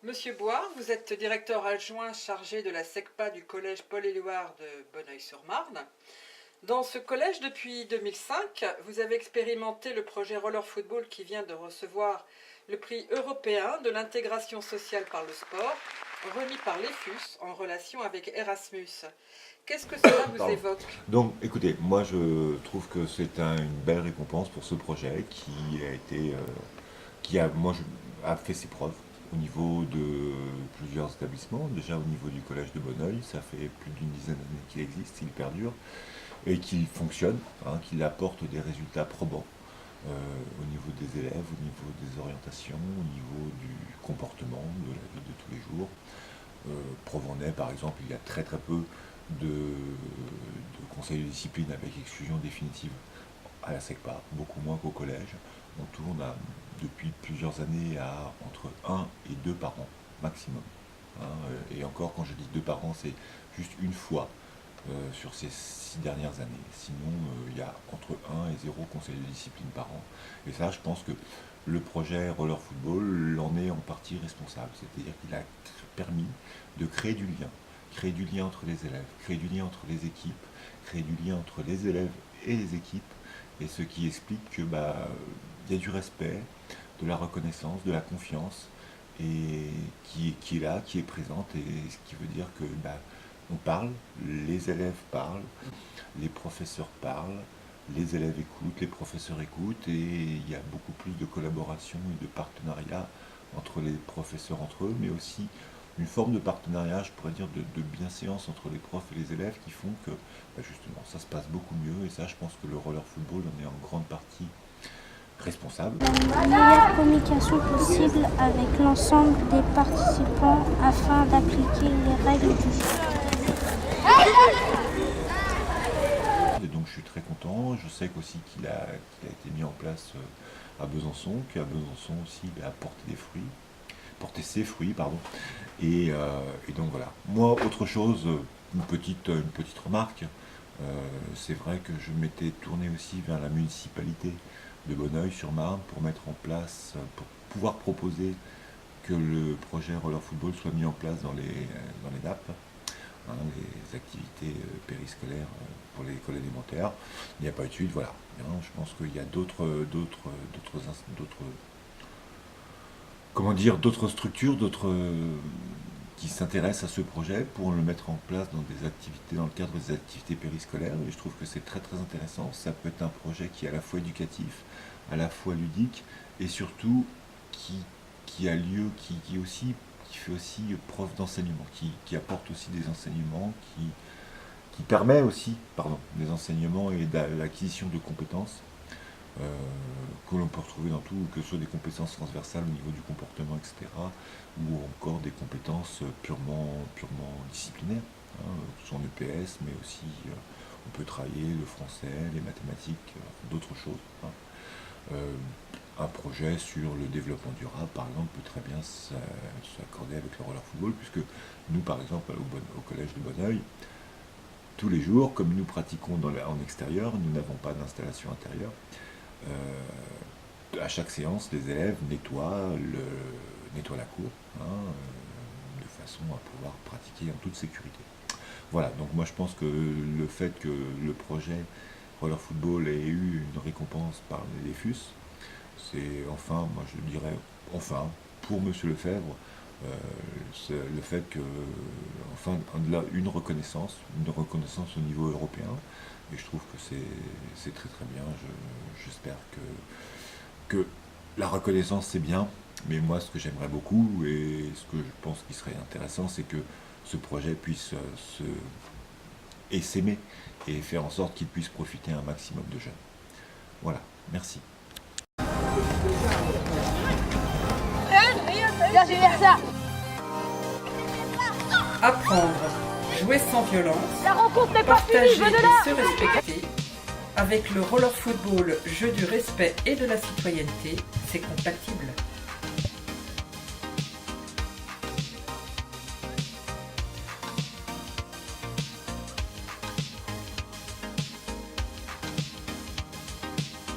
Monsieur Bois, vous êtes directeur adjoint chargé de la SECPA du collège Paul-Éluard de Bonneuil-sur-Marne. Dans ce collège, depuis 2005, vous avez expérimenté le projet Roller Football qui vient de recevoir le prix européen de l'intégration sociale par le sport, remis par l'EFUS en relation avec Erasmus. Qu'est-ce que cela vous évoque? Donc, écoutez, moi je trouve que c'est une belle récompense pour ce projet a fait ses preuves au niveau de plusieurs établissements. Déjà au niveau du collège de Bonneuil, ça fait plus d'une dizaine d'années qu'il existe, il perdure et qu'il fonctionne, qu'il apporte des résultats probants au niveau des élèves, au niveau des orientations, au niveau du comportement, de la vie de tous les jours. Provennait par exemple, il y a très peu de conseils de discipline avec exclusion définitive à la SECPA, beaucoup moins qu'au collège. On tourne depuis plusieurs années à entre 1 et 2 par an maximum. Et encore, quand je dis 2 par an, c'est juste une fois sur ces 6 dernières années. Sinon, il y a entre 1 et 0 conseil de discipline par an. Et ça, je pense que le projet Roller Football en est en partie responsable. C'est-à-dire qu'il a permis de créer du lien entre les élèves, créer du lien entre les équipes, créer du lien entre les élèves et les équipes, et ce qui explique que y a du respect, de la reconnaissance, de la confiance, et qui est là, qui est présente, et ce qui veut dire que on parle, les élèves parlent, les professeurs parlent, les élèves écoutent, les professeurs écoutent, et il y a beaucoup plus de collaboration et de partenariat entre les professeurs entre eux, mais aussi une forme de partenariat, je pourrais dire, de bienséance entre les profs et les élèves qui font que, justement, ça se passe beaucoup mieux. Et ça, je pense que le roller football en est en grande partie responsable. La meilleure communication possible avec l'ensemble des participants afin d'appliquer les règles du jeu. Et donc, je suis très content. Je sais qu'aussi qu'il a été mis en place à Besançon, qu'à Besançon aussi, il a porté ses fruits, pardon. Et donc voilà. Moi, autre chose, une petite remarque, c'est vrai que je m'étais tourné aussi vers la municipalité de Bonneuil-sur-Marne pour mettre en place, pour pouvoir proposer que le projet Roller Football soit mis en place dans les NAP, les activités périscolaires pour les écoles élémentaires. Il n'y a pas eu de suite, voilà. Je pense qu'il y a d'autres structures, qui s'intéressent à ce projet pour le mettre en place dans le cadre des activités périscolaires. Et je trouve que c'est très intéressant. Ça peut être un projet qui est à la fois éducatif, à la fois ludique, et surtout qui fait aussi preuve d'enseignement, qui apporte aussi des enseignements, qui permet aussi, des enseignements et de l'acquisition de compétences que l'on peut retrouver dans tout, que ce soit des compétences transversales au niveau du comportement, etc., ou encore des compétences purement disciplinaires, que ce soit en EPS, mais aussi on peut travailler le français, les mathématiques, d'autres choses. Un projet sur le développement durable, par exemple, peut très bien s'accorder avec le roller football, puisque nous, par exemple, au collège de Bonneuil, tous les jours, comme nous pratiquons en extérieur, nous n'avons pas d'installation intérieure. À chaque séance, les élèves nettoient la cour, de façon à pouvoir pratiquer en toute sécurité. Voilà, donc moi je pense que le fait que le projet Roller Football ait eu une récompense par l'EFUS, c'est enfin, moi je dirais, enfin, pour Monsieur Lefebvre, c'est le fait que, enfin, une reconnaissance au niveau européen, et je trouve que c'est très bien. J'espère que la reconnaissance c'est bien, mais moi ce que j'aimerais beaucoup, et ce que je pense qui serait intéressant, c'est que ce projet puisse s'aimer et faire en sorte qu'il puisse profiter à un maximum de jeunes. Voilà, merci. Apprendre, jouer sans violence, la rencontre n'est pas finie, partager venez là. et se respecter. Avec le roller football, jeu du respect et de la citoyenneté, c'est compatible.